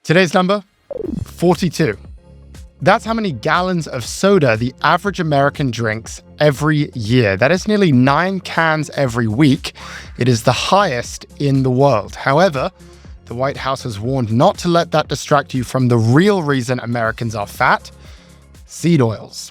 Today's number, 42. That's how many gallons of soda the average American drinks every year. That is nearly 9 cans every week. It is the highest in the world. However, the White House has warned not to let that distract you from the real reason Americans are fat: seed oils.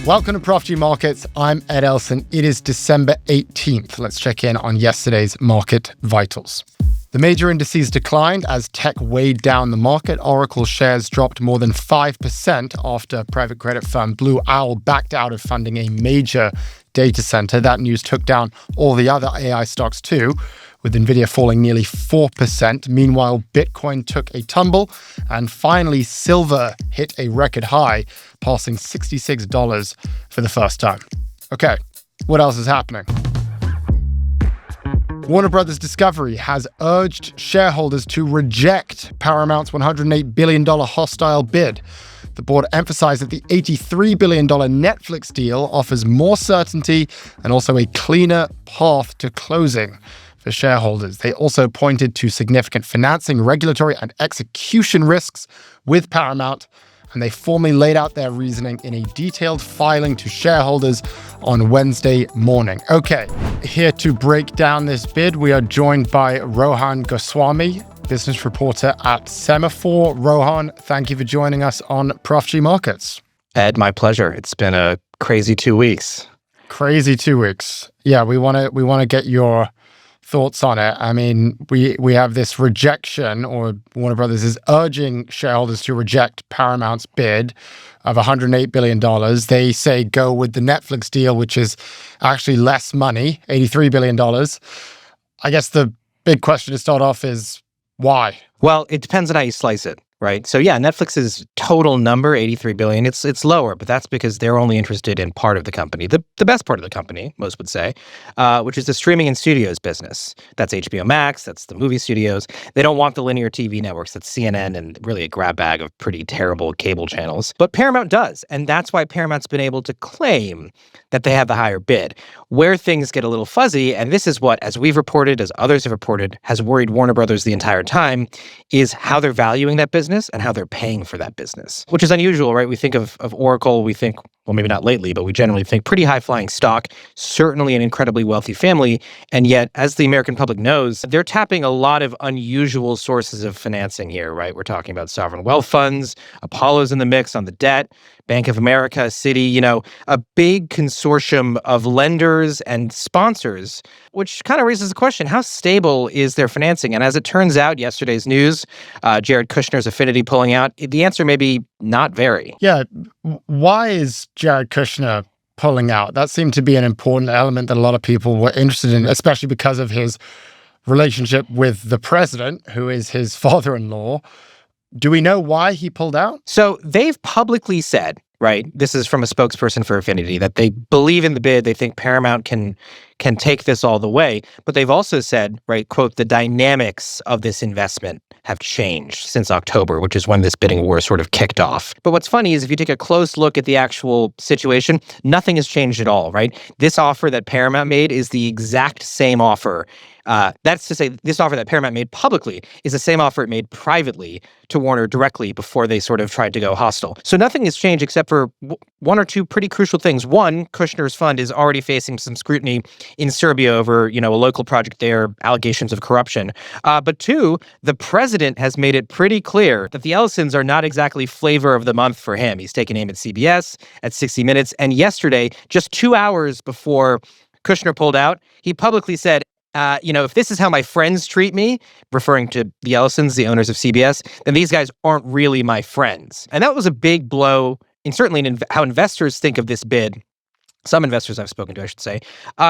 Welcome to Prof Markets. I'm Ed Elson. It is December 18th. Let's check in on yesterday's market vitals. The major indices declined as tech weighed down the market. Oracle shares dropped more than 5% after private credit firm Blue Owl backed out of funding a major data center. That news took down all the other AI stocks too, with Nvidia falling nearly 4%. Meanwhile, Bitcoin took a tumble, and finally, silver hit a record high, passing $66 for the first time. Okay, what else is happening? Warner Brothers Discovery has urged shareholders to reject Paramount's $108 billion hostile bid. The board emphasized that the $83 billion Netflix deal offers more certainty and also a cleaner path to closing for shareholders. They also pointed to significant financing, regulatory, and execution risks with Paramount, and they formally laid out their reasoning in a detailed filing to shareholders on Wednesday morning. Okay, here to break down this bid, we are joined by Rohan Goswami, business reporter at Semafor. Rohan, thank you for joining us on Prof Markets. Ed, my pleasure. It's been a crazy 2 weeks. Crazy 2 weeks. Yeah, we want to get your thoughts on it. I mean, we have this rejection, or Warner Brothers is urging shareholders to reject Paramount's bid of $108 billion. They say go with the Netflix deal, which is actually less money, $83 billion. I guess the big question to start off is why? Well, it depends on how you slice it, right? So yeah, Netflix's total number, $83 billion, it's lower, but that's because they're only interested in part of the company, the best part of the company, most would say, which is the streaming and studios business. That's HBO Max, that's the movie studios. They don't want the linear TV networks, that's CNN and really a grab bag of pretty terrible cable channels. But Paramount does, and that's why Paramount's been able to claim that they have the higher bid. Where things get a little fuzzy, and this is what, as we've reported, as others have reported, has worried Warner Brothers the entire time, is how they're valuing that business and how they're paying for that business, which is unusual, right? We think of Oracle, we think, well, maybe not lately, but we generally think pretty high-flying stock, certainly an incredibly wealthy family, and yet, as the American public knows, they're tapping a lot of unusual sources of financing here, right? We're talking about sovereign wealth funds, Apollo's in the mix on the debt, Bank of America, Citi, a big consortium of lenders and sponsors, which kind of raises the question, how stable is their financing? And as it turns out, yesterday's news, Jared Kushner's Affinity pulling out, the answer may be not very. Yeah. Why is Jared Kushner pulling out? That seemed to be an important element that a lot of people were interested in, especially because of his relationship with the president, who is his father-in-law. Do we know why he pulled out? So they've publicly said, right, this is from a spokesperson for Affinity, that they believe in the bid. They think Paramount can take this all the way. But they've also said, right, quote, the dynamics of this investment have changed since October, which is when this bidding war sort of kicked off. But what's funny is if you take a close look at the actual situation, nothing has changed at all, right? This offer that Paramount made is the exact same offer. That's to say, this offer that Paramount made publicly is the same offer it made privately to Warner directly before they sort of tried to go hostile. So nothing has changed except for one or two pretty crucial things. One, Kushner's fund is already facing some scrutiny in Serbia over, a local project there, allegations of corruption. But two, the president has made it pretty clear that the Elsons are not exactly flavor of the month for him. He's taken aim at CBS, at 60 Minutes, and yesterday, just 2 hours before Kushner pulled out, he publicly said, if this is how my friends treat me, referring to the Elsons, the owners of CBS, then these guys aren't really my friends. And that was a big blow, and certainly in how investors think of this bid. Some investors I've spoken to, I should say,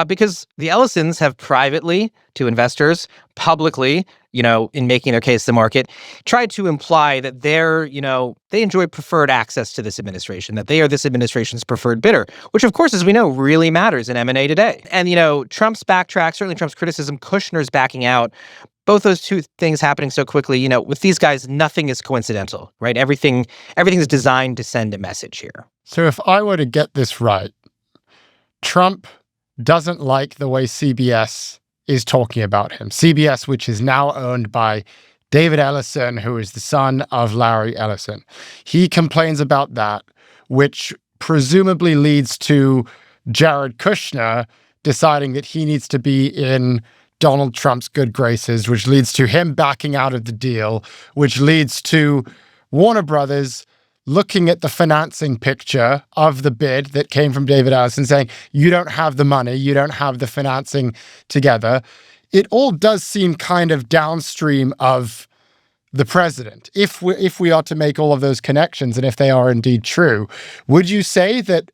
because the Ellisons have privately to investors, publicly, in making their case to the market, tried to imply that they enjoy preferred access to this administration, that they are this administration's preferred bidder, which of course, as we know, really matters in M&A today. And, Trump's backtrack, certainly Trump's criticism, Kushner's backing out, both those two things happening so quickly, with these guys, nothing is coincidental, right? Everything is designed to send a message here. So if I were to get this right, Trump doesn't like the way CBS is talking about him. CBS, which is now owned by David Ellison, who is the son of Larry Ellison. He complains about that, which presumably leads to Jared Kushner deciding that he needs to be in Donald Trump's good graces, which leads to him backing out of the deal, which leads to Warner Brothers looking at the financing picture of the bid that came from David Ellison saying, you don't have the money, you don't have the financing together. It all does seem kind of downstream of the president. If we are to make all of those connections, and if they are indeed true, would you say that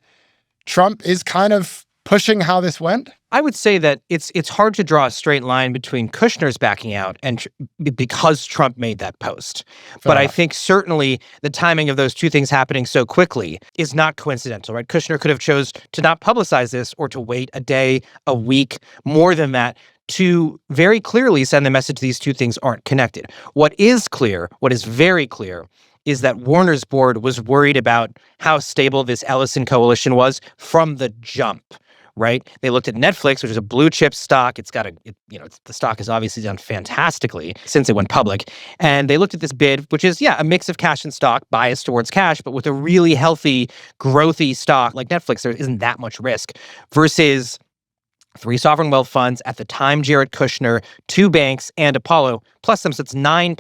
Trump is kind of pushing how this went? I would say that it's hard to draw a straight line between Kushner's backing out and because Trump made that post. But I think certainly the timing of those two things happening so quickly is not coincidental, right? Kushner could have chose to not publicize this or to wait a day, a week, more than that, to very clearly send the message these two things aren't connected. What is clear, what is very clear, is that Warner's board was worried about how stable this Ellison coalition was from the jump. Right? They looked at Netflix, which is a blue chip stock. The stock has obviously done fantastically since it went public. And they looked at this bid, which is, a mix of cash and stock, biased towards cash, but with a really healthy, growthy stock like Netflix, there isn't that much risk versus 3 sovereign wealth funds at the time, Jared Kushner, 2 banks, and Apollo, plus them. So it's 8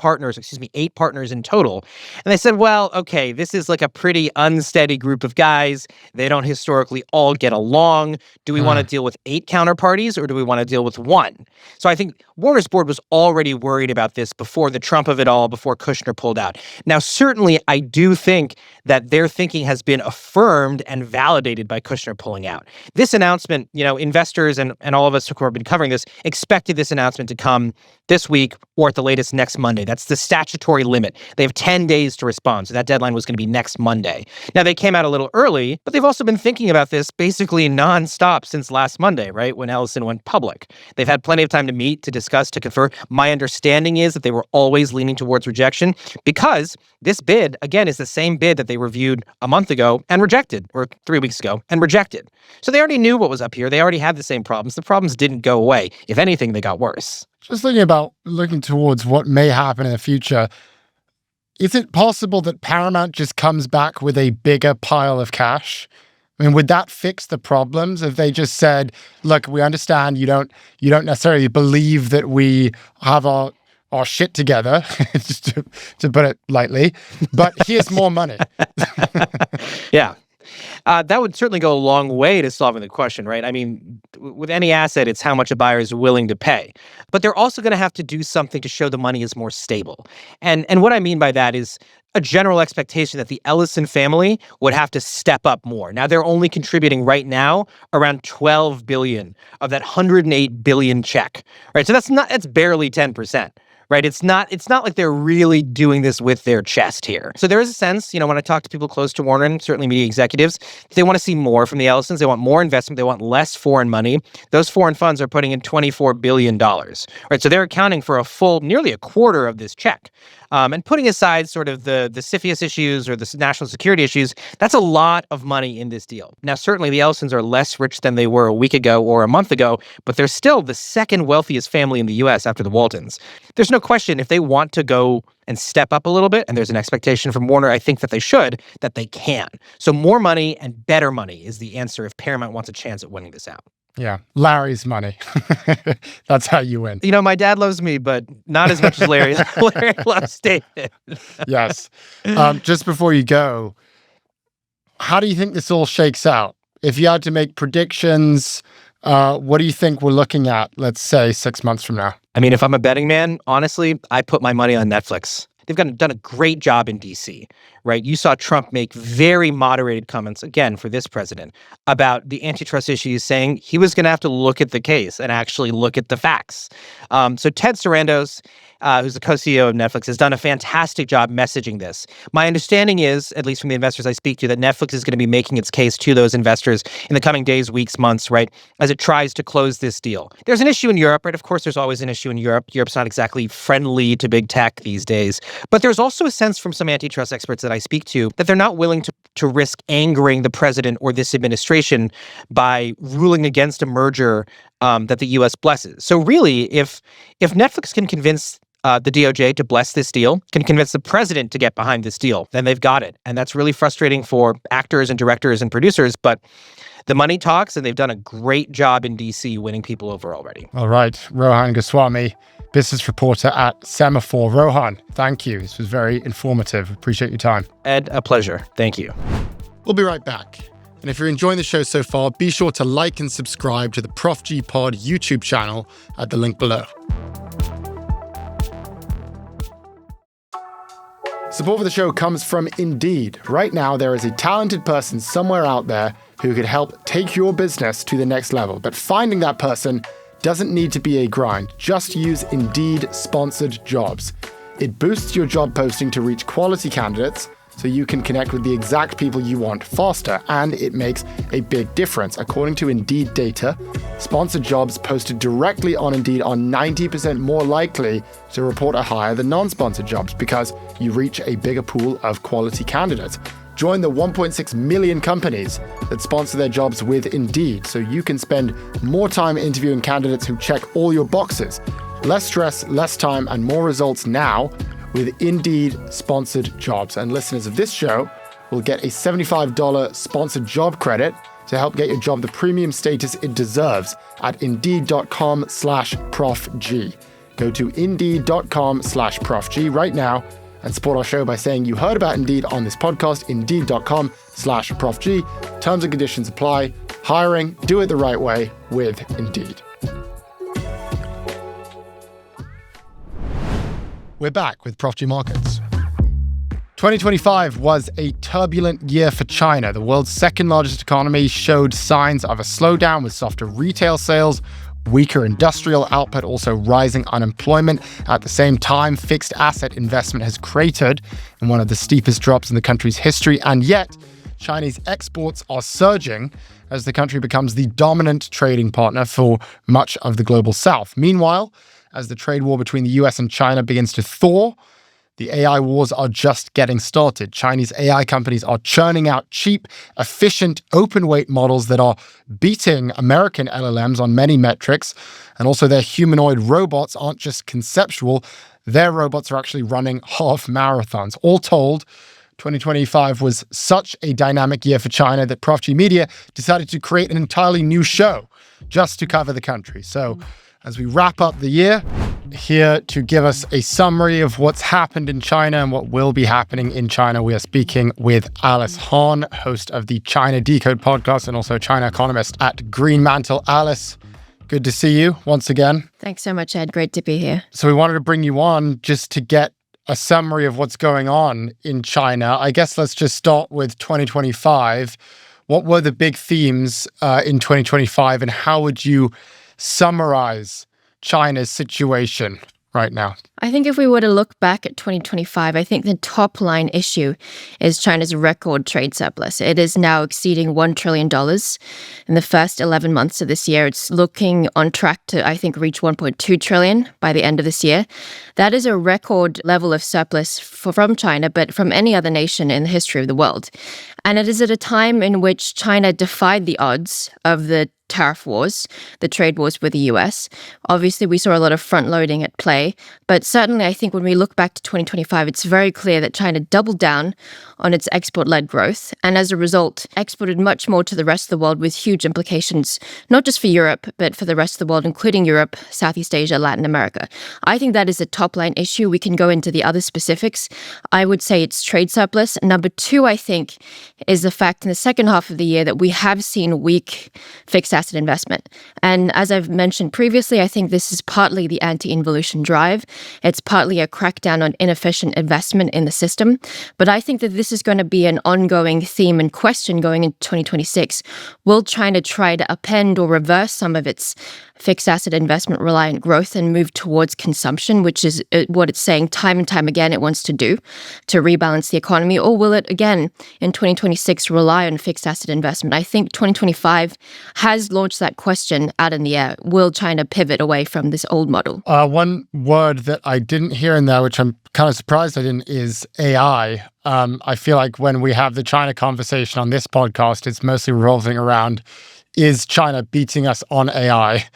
partners in total. And they said, well, okay, this is like a pretty unsteady group of guys. They don't historically all get along. Do we want to deal with 8 counterparties or do we want to deal with 1? So I think Warner's board was already worried about this before the Trump of it all, before Kushner pulled out. Now, certainly, I do think that their thinking has been affirmed and validated by Kushner pulling out. This announcement, investors and all of us who have been covering this expected this announcement to come this week or at the latest next Monday. That's the statutory limit. They have 10 days to respond. So that deadline was going to be next Monday. Now, they came out a little early, but they've also been thinking about this basically nonstop since last Monday, right? When Ellison went public. They've had plenty of time to meet, to discuss, to confer. My understanding is that they were always leaning towards rejection because this bid, again, is the same bid that they reviewed a month ago and rejected, or 3 weeks ago and rejected. So they already knew what was up here. They already had the same problems. The problems didn't go away. If anything, they got worse. Just looking towards what may happen in the future, is it possible that Paramount just comes back with a bigger pile of cash? I mean, would that fix the problems if they just said, look, we understand you don't necessarily believe that we have our shit together, just to put it lightly, but here's more money. Yeah. That would certainly go a long way to solving the question, right? I mean, with any asset, it's how much a buyer is willing to pay. But they're also going to have to do something to show the money is more stable. And what I mean by that is a general expectation that the Ellison family would have to step up more. Now, they're only contributing right now around $12 billion of that $108 billion check, right? So that's barely 10%. Right? It's not like they're really doing this with their chest here. So there is a sense, when I talk to people close to Warner and certainly media executives, they want to see more from the Ellisons. They want more investment. They want less foreign money. Those foreign funds are putting in $24 billion, right? So they're accounting for nearly a quarter of this check. And putting aside sort of the CFIUS issues or the national security issues, that's a lot of money in this deal. Now, certainly the Ellisons are less rich than they were a week ago or a month ago, but they're still the second wealthiest family in the U.S. after the Waltons. There's no question if they want to go and step up a little bit, and there's an expectation from Warner, I think that they can. So more money and better money is the answer if Paramount wants a chance at winning this out. Yeah, Larry's money. That's how you win. My dad loves me, but not as much as Larry. Larry loves David. Yes. Just before you go, how do you think this all shakes out? If you had to make predictions, what do you think we're looking at, let's say, 6 months from now? I mean, if I'm a betting man, honestly, I put my money on Netflix. They've done a great job in D.C., right? You saw Trump make very moderated comments, again, for this president, about the antitrust issues, saying he was going to have to look at the case and actually look at the facts. So Ted Sarandos, who's the co-CEO of Netflix, has done a fantastic job messaging this. My understanding is, at least from the investors I speak to, that Netflix is going to be making its case to those investors in the coming days, weeks, months, right, as it tries to close this deal. There's an issue in Europe, right? Of course, there's always an issue in Europe. Europe's not exactly friendly to big tech these days. But there's also a sense from some antitrust experts that I speak to that they're not willing to to risk angering the president or this administration by ruling against a merger that the U.S. blesses. So really, if Netflix can convince the DOJ to bless this deal, can convince the president to get behind this deal, then they've got it. And that's really frustrating for actors and directors and producers. But the money talks, and they've done a great job in D.C. winning people over already. All right. Rohan Goswami, business reporter at Semafor. Rohan, thank you. This was very informative. Appreciate your time. Ed, a pleasure. Thank you. We'll be right back. And if you're enjoying the show so far, be sure to like and subscribe to the Prof G Pod YouTube channel at the link below. Support for the show comes from Indeed. Right now, there is a talented person somewhere out there who could help take your business to the next level. But finding that person doesn't need to be a grind. Just use Indeed sponsored jobs. It boosts your job posting to reach quality candidates so you can connect with the exact people you want faster, and it makes a big difference. According to Indeed data, sponsored jobs posted directly on Indeed are 90% more likely to report a hire than non-sponsored jobs because you reach a bigger pool of quality candidates. Join the 1.6 million companies that sponsor their jobs with Indeed so you can spend more time interviewing candidates who check all your boxes. Less stress, less time, and more results now with Indeed sponsored jobs. And listeners of this show will get a $75 sponsored job credit to help get your job the premium status it deserves at Indeed.com/ProfG. Go to Indeed.com/ProfG right now and support our show by saying you heard about Indeed on this podcast. Indeed.com/ProfG. Terms and conditions apply. Hiring, do it the right way with Indeed. We're back with Prof G Markets. 2025 was a turbulent year for China. The world's second largest economy showed signs of a slowdown with softer retail sales, weaker industrial output, also rising unemployment. At the same time, fixed asset investment has cratered in one of the steepest drops in the country's history. And yet, Chinese exports are surging as the country becomes the dominant trading partner for much of the global south. Meanwhile, as the trade war between the US and China begins to thaw, the AI wars are just getting started. Chinese AI companies are churning out cheap, efficient, open-weight models that are beating American LLMs on many metrics. And also their humanoid robots aren't just conceptual. Their robots are actually running half marathons. All told, 2025 was such a dynamic year for China that Prof G Media decided to create an entirely new show just to cover the country. So as we wrap up the year, here to give us a summary of what's happened in China and what will be happening in China, we are speaking with Alice Han, host of the China Decode podcast and also China Economist at Greenmantle. Alice, good to see you once again. Thanks so much, Ed. Great to be here. So we wanted to bring you on just to get a summary of what's going on in China. I guess let's just start with 2025. What were the big themes in 2025 and how would you summarize China's situation right now? I think if we were to look back at 2025, I think the top line issue is China's record trade surplus. It is now exceeding $1 trillion in the first 11 months of this year. It's looking on track to, I think, reach 1.2 trillion by the end of this year. That is a record level of surplus from China, but from any other nation in the history of the world. And it is at a time in which China defied the odds of the tariff wars, the trade wars with the US. Obviously, we saw a lot of front loading at play, but certainly I think when we look back to 2025, it's very clear that China doubled down on its export-led growth, and as a result, exported much more to the rest of the world with huge implications, not just for Europe, but for the rest of the world, including Europe, Southeast Asia, Latin America. I think that is a top-line issue. We can go into the other specifics. I would say it's trade surplus. Number two, I think, is the fact in the second half of the year that we have seen weak fixed asset investment. And as I've mentioned previously, I think this is partly the anti-involution drive. It's partly a crackdown on inefficient investment in the system. But I think that this is going to be an ongoing theme and question going into 2026. Will China try to append or reverse some of its fixed asset investment reliant growth and move towards consumption, which is what it's saying time and time again it wants to do to rebalance the economy? Or will it, again, in 2026 rely on fixed asset investment? I think 2025 has launched that question out in the air. Will China pivot away from this old model? One word that I didn't hear in there, which I'm kind of surprised I didn't, is AI. I feel like when we have the China conversation on this podcast, it's mostly revolving around, is China beating us on AI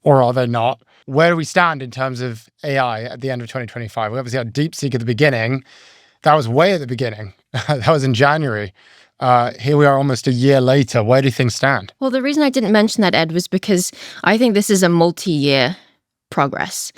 or are they not? Where do we stand in terms of AI at the end of 2025? We obviously had DeepSeek at the beginning. That was way at the beginning. That was in January. Here we are almost a year later. Where do things stand? Well, the reason I didn't mention that, Ed, was because I think this is a multi-year progress.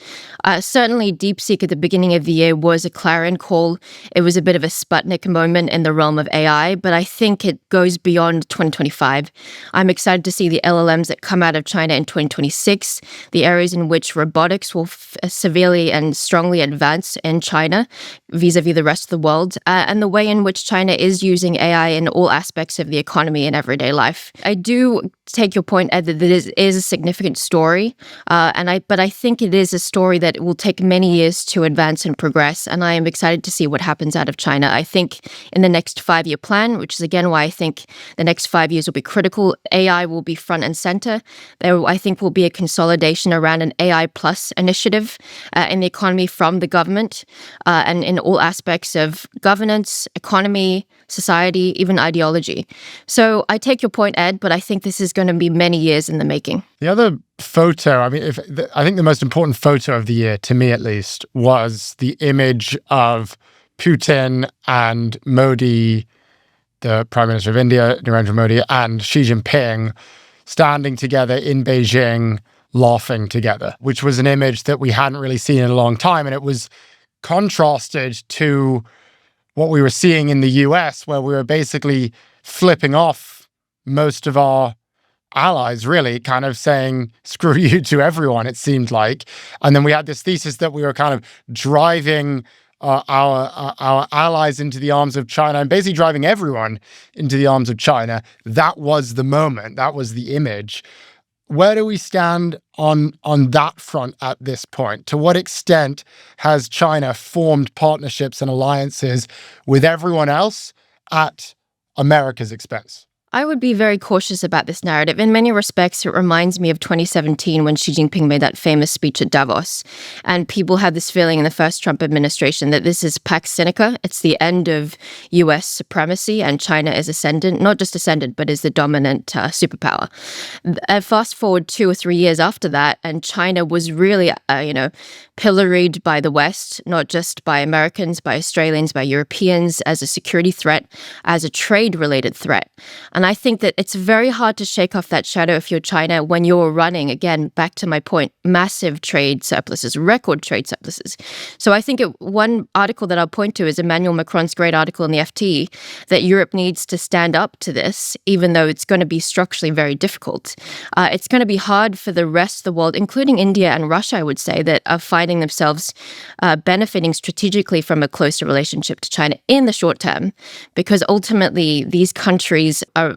Certainly, DeepSeek at the beginning of the year was a clarion call. It was a bit of a Sputnik moment in the realm of AI, but I think it goes beyond 2025. I'm excited to see the LLMs that come out of China in 2026, the areas in which robotics will severely and strongly advance in China vis-a-vis the rest of the world, and the way in which China is using AI in all aspects of the economy and everyday life. I do take your point, Ed, that it is a significant story, but I think it is a story that will take many years to advance and progress, and I am excited to see what happens out of China. I think in the next 5-year plan, which is again why I think the next 5 years will be critical, AI will be front and center. There, I think, will be a consolidation around an AI plus initiative in the economy from the government and in all aspects of governance, economy, society, even ideology. So I take your point, Ed, but I think this is going to be many years in the making. The other photo, I mean, I think the most important photo of the year, to me at least, was the image of Putin and Modi, the Prime Minister of India, Narendra Modi, and Xi Jinping standing together in Beijing, laughing together, which was an image that we hadn't really seen in a long time. And it was contrasted to what we were seeing in the US, where we were basically flipping off most of our allies, really kind of saying, screw you to everyone, it seemed like. And then we had this thesis that we were kind of driving our allies into the arms of China and basically driving everyone into the arms of China. That was the moment. That was the image. Where do we stand on that front at this point? To what extent has China formed partnerships and alliances with everyone else at America's expense? I would be very cautious about this narrative. In many respects, it reminds me of 2017 when Xi Jinping made that famous speech at Davos. And people had this feeling in the first Trump administration that this is Pax Sinica. It's the end of US supremacy and China is ascendant, not just ascendant, but is the dominant superpower. Fast forward 2 or 3 years after that, and China was really, pilloried by the West, not just by Americans, by Australians, by Europeans, as a security threat, as a trade-related threat. And I think that it's very hard to shake off that shadow if you're China when you're running, again, back to my point, massive trade surpluses, record trade surpluses. So I think one article that I'll point to is Emmanuel Macron's great article in the FT that Europe needs to stand up to this, even though it's going to be structurally very difficult. It's going to be hard for the rest of the world, including India and Russia, I would say, that are finding themselves benefiting strategically from a closer relationship to China in the short term, because ultimately these countries are,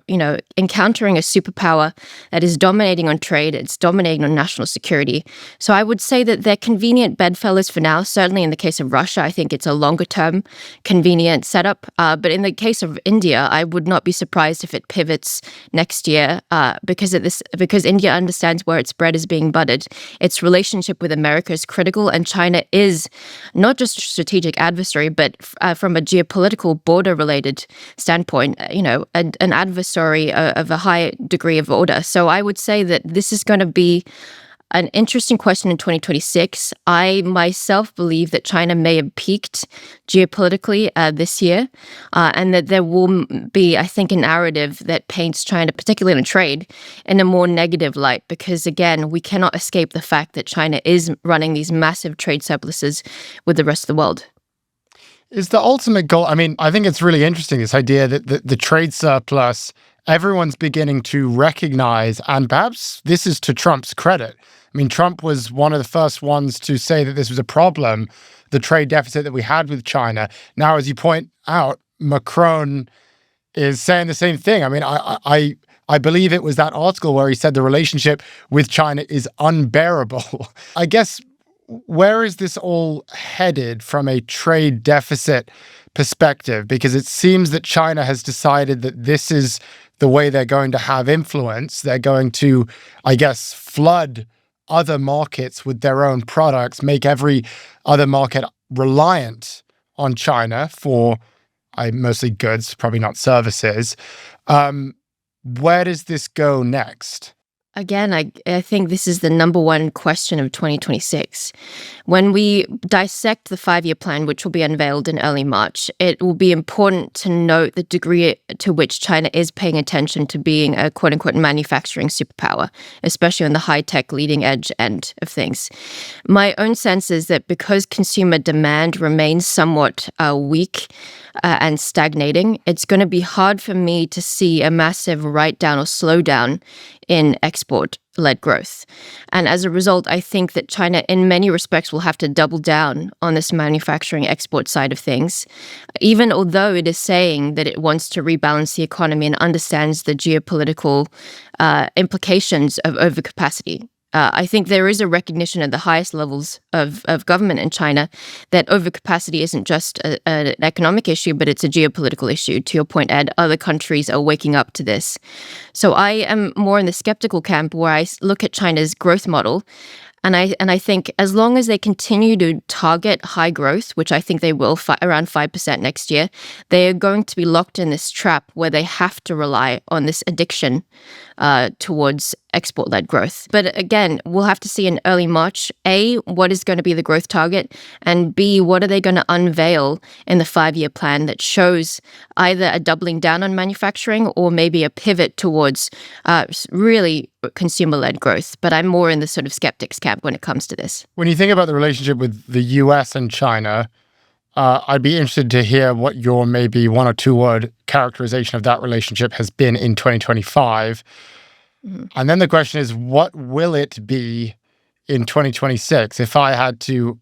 encountering a superpower that is dominating on trade, it's dominating on national security. So I would say that they're convenient bedfellows for now. Certainly in the case of Russia, I think it's a longer term convenient setup. But in the case of India, I would not be surprised if it pivots next year because India understands where its bread is being buttered. Its relationship with America is critical, and China is not just a strategic adversary, but from a geopolitical border-related standpoint, an adversary of a high degree of order. So I would say that this is going to be an interesting question in 2026. I myself believe that China may have peaked geopolitically this year, and that there will be, I think, a narrative that paints China, particularly in trade, in a more negative light, because, again, we cannot escape the fact that China is running these massive trade surpluses with the rest of the world. Is the ultimate goal, I mean, I think it's really interesting, this idea that the trade surplus, everyone's beginning to recognize, and perhaps this is to Trump's credit. I mean, Trump was one of the first ones to say that this was a problem, the trade deficit that we had with China. Now, as you point out, Macron is saying the same thing. I mean, I believe it was that article where he said the relationship with China is unbearable. I guess, where is this all headed from a trade deficit perspective? Because it seems that China has decided that this is the way they're going to have influence. They're going to, I guess, flood other markets with their own products, make every other market reliant on China for mostly goods, probably not services. Where does this go next? Again, I think this is the number one question of 2026. When we dissect the 5-year plan, which will be unveiled in early March, it will be important to note the degree to which China is paying attention to being a quote-unquote manufacturing superpower, especially on the high-tech leading edge end of things. My own sense is that because consumer demand remains somewhat weak and stagnating, it's going to be hard for me to see a massive write-down or slowdown in export-led growth. And as a result, I think that China, in many respects, will have to double down on this manufacturing export side of things, even although it is saying that it wants to rebalance the economy and understands the geopolitical implications of overcapacity. I think there is a recognition at the highest levels of government in China that overcapacity isn't just an economic issue, but it's a geopolitical issue. To your point, Ed, other countries are waking up to this. So I am more in the skeptical camp where I look at China's growth model. And I think as long as they continue to target high growth, which I think they will, around 5% next year, they are going to be locked in this trap where they have to rely on this addiction towards export-led growth. But again, we'll have to see in early March, A, what is going to be the growth target, and B, what are they going to unveil in the 5-year plan that shows either a doubling down on manufacturing or maybe a pivot towards really consumer-led growth. But I'm more in the sort of skeptics camp when it comes to this. When you think about the relationship with the US and China, I'd be interested to hear what your maybe 1 or 2 word characterization of that relationship has been in 2025. Mm-hmm. And then the question is, what will it be in 2026? If I had to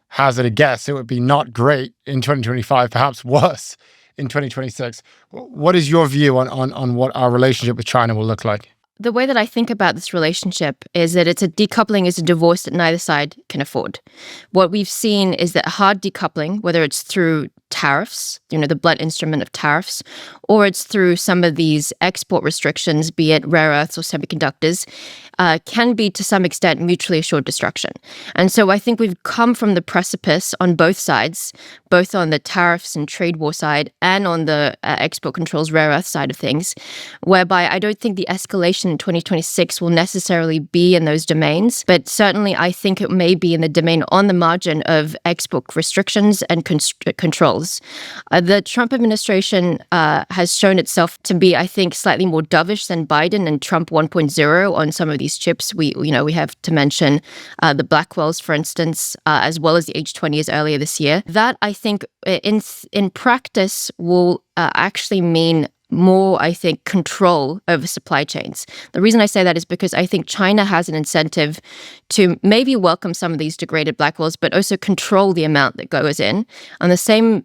hazard a guess, it would be not great in 2025, perhaps worse in 2026. What is your view on what our relationship with China will look like? The way that I think about this relationship is that it's a decoupling is a divorce that neither side can afford. What we've seen is that hard decoupling, whether it's through tariffs, the blunt instrument of tariffs, or it's through some of these export restrictions, be it rare earths or semiconductors, can be to some extent mutually assured destruction. And so I think we've come from the precipice on both sides, both on the tariffs and trade war side and on the export controls rare earth side of things, whereby I don't think the escalation in 2026 will necessarily be in those domains, but certainly I think it may be in the domain on the margin of export restrictions and controls. The Trump administration has shown itself to be, I think, slightly more dovish than Biden and Trump 1.0 on some of these chips. We have to mention the Blackwells, for instance, as well as the H20s earlier this year. That, I think, in practice will actually mean more, I think, control over supply chains. The reason I say that is because I think China has an incentive to maybe welcome some of these degraded Blackwells, but also control the amount that goes in. On the same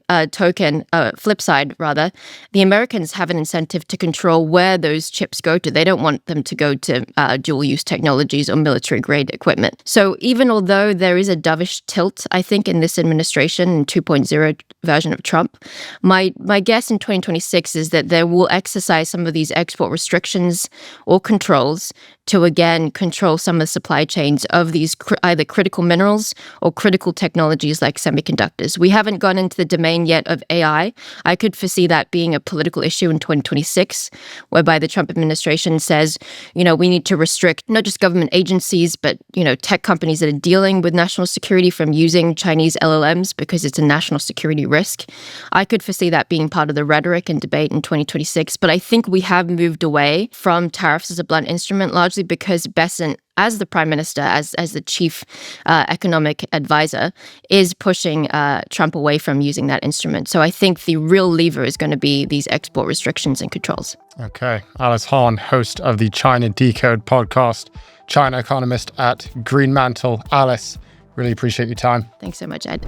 flip side, rather, the Americans have an incentive to control where those chips go to. They don't want them to go to dual-use technologies or military-grade equipment. So even although there is a dovish tilt, I think, in this administration, in 2.0 version of Trump, my guess in 2026 is that there will exercise some of these export restrictions or controls to, again, control some of the supply chains of these either critical minerals or critical technologies like semiconductors. We haven't gone into the domain yet of AI. I could foresee that being a political issue in 2026, whereby the Trump administration says, we need to restrict not just government agencies, but, tech companies that are dealing with national security from using Chinese LLMs because it's a national security risk. I could foresee that being part of the rhetoric and debate in 2026. But I think we have moved away from tariffs as a blunt instrument, largely because Bessent, as the prime minister, as the chief economic advisor, is pushing Trump away from using that instrument. So I think the real lever is going to be these export restrictions and controls. Okay. Alice Hahn, host of the China Decode podcast, China economist at Greenmantle. Alice, really appreciate your time. Thanks so much, Ed.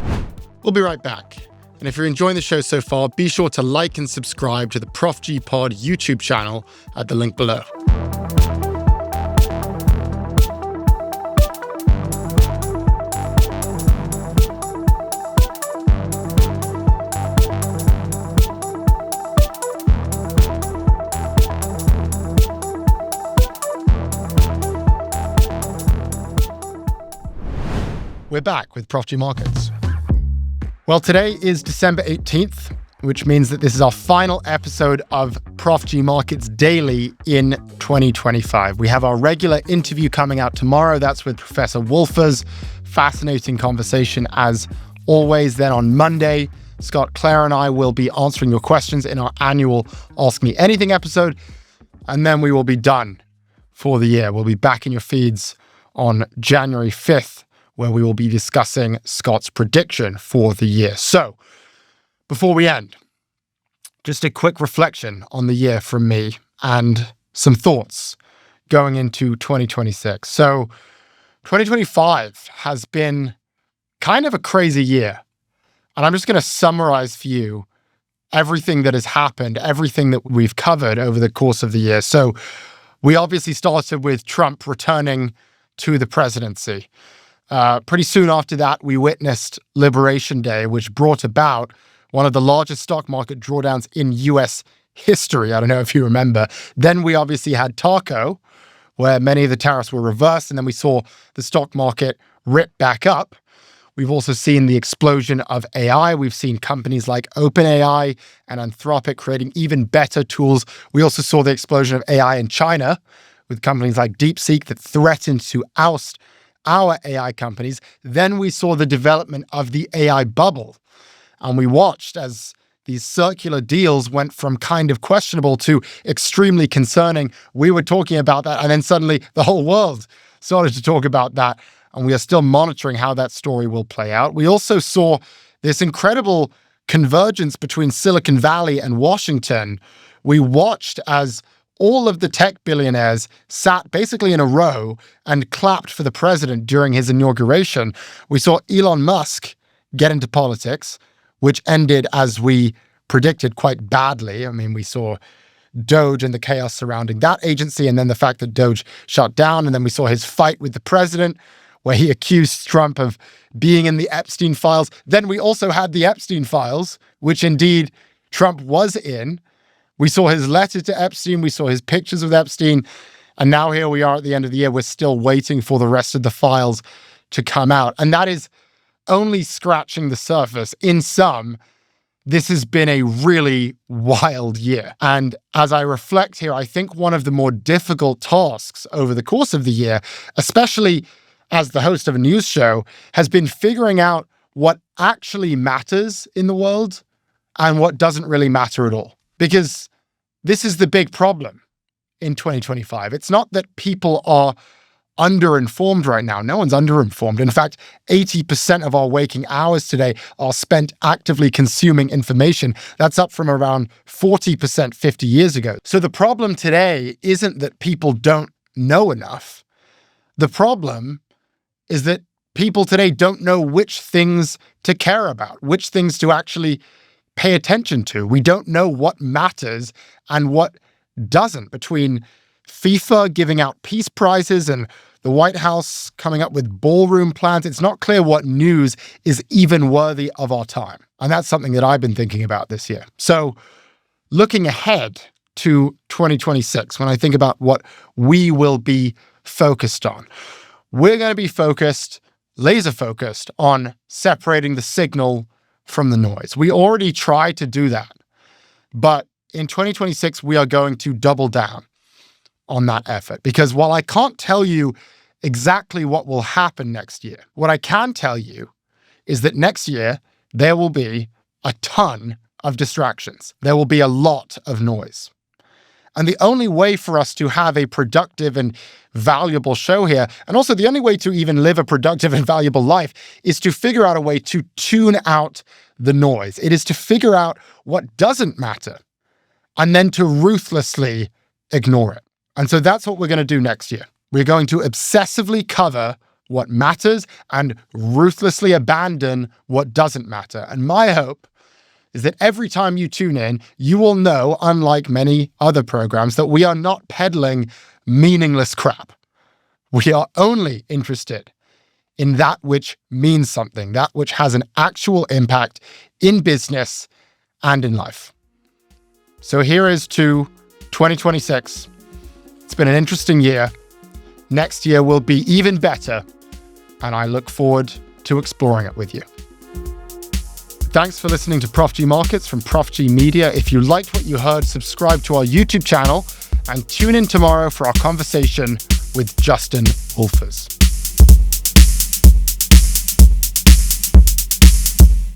We'll be right back. And if you're enjoying the show so far, be sure to like and subscribe to the Prof G Pod YouTube channel at the link below. We're back with Prof G Markets. Well, today is December 18th, which means that this is our final episode of Prof G Markets Daily in 2025. We have our regular interview coming out tomorrow. That's with Professor Wolfers. Fascinating conversation as always. Then on Monday, Scott Clare and I will be answering your questions in our annual Ask Me Anything episode. And then we will be done for the year. We'll be back in your feeds on January 5th, where we will be discussing Scott's prediction for the year. So, before we end, just a quick reflection on the year from me and some thoughts going into 2026. So, 2025 has been kind of a crazy year. And I'm just going to summarize for you everything that has happened, everything that we've covered over the course of the year. So, we obviously started with Trump returning to the presidency. Pretty soon after that, we witnessed Liberation Day, which brought about one of the largest stock market drawdowns in US history. I don't know if you remember. Then we obviously had Taco, where many of the tariffs were reversed, and then we saw the stock market rip back up. We've also seen the explosion of AI. We've seen companies like OpenAI and Anthropic creating even better tools. We also saw the explosion of AI in China with companies like DeepSeek that threatened to oust our AI companies. Then we saw the development of the AI bubble. And we watched as these circular deals went from kind of questionable to extremely concerning. We were talking about that, and then suddenly the whole world started to talk about that. And we are still monitoring how that story will play out. We also saw this incredible convergence between Silicon Valley and Washington. We watched as all of the tech billionaires sat basically in a row and clapped for the president during his inauguration. We saw Elon Musk get into politics, which ended, as we predicted, quite badly. I mean, we saw Doge and the chaos surrounding that agency, and then the fact that Doge shut down. And then we saw his fight with the president, where he accused Trump of being in the Epstein files. Then we also had the Epstein files, which indeed Trump was in. We saw his letter to Epstein, we saw his pictures with Epstein, and now here we are at the end of the year. We're still waiting for the rest of the files to come out. And that is only scratching the surface. In sum, this has been a really wild year. And as I reflect here, I think one of the more difficult tasks over the course of the year, especially as the host of a news show, has been figuring out what actually matters in the world and what doesn't really matter at all. Because this is the big problem in 2025. It's not that people are underinformed right now. No one's underinformed. In fact, 80% of our waking hours today are spent actively consuming information. That's up from around 40% 50 years ago. So the problem today isn't that people don't know enough. The problem is that people today don't know which things to care about, which things to actually pay attention to. We don't know what matters and what doesn't. Between FIFA giving out peace prizes and the White House coming up with ballroom plans, it's not clear what news is even worthy of our time. And that's something that I've been thinking about this year. So looking ahead to 2026, when I think about what we will be focused on, we're going to be laser focused on separating the signal from the noise. We already tried to do that, but in 2026, we are going to double down on that effort. Because while I can't tell you exactly what will happen next year, what I can tell you is that next year, there will be a ton of distractions. There will be a lot of noise. And the only way for us to have a productive and valuable show here, and also the only way to even live a productive and valuable life, is to figure out a way to tune out the noise. It is to figure out what doesn't matter and then to ruthlessly ignore it. And so that's what we're going to do next year. We're going to obsessively cover what matters and ruthlessly abandon what doesn't matter. And my hope is that every time you tune in, you will know, unlike many other programs, that we are not peddling meaningless crap. We are only interested in that which means something, that which has an actual impact in business and in life. So here is to 2026. It's been an interesting year. Next year will be even better, and I look forward to exploring it with you. Thanks for listening to Prof G Markets from Prof G Media. If you liked what you heard, subscribe to our YouTube channel and tune in tomorrow for our conversation with Justin Wolfers.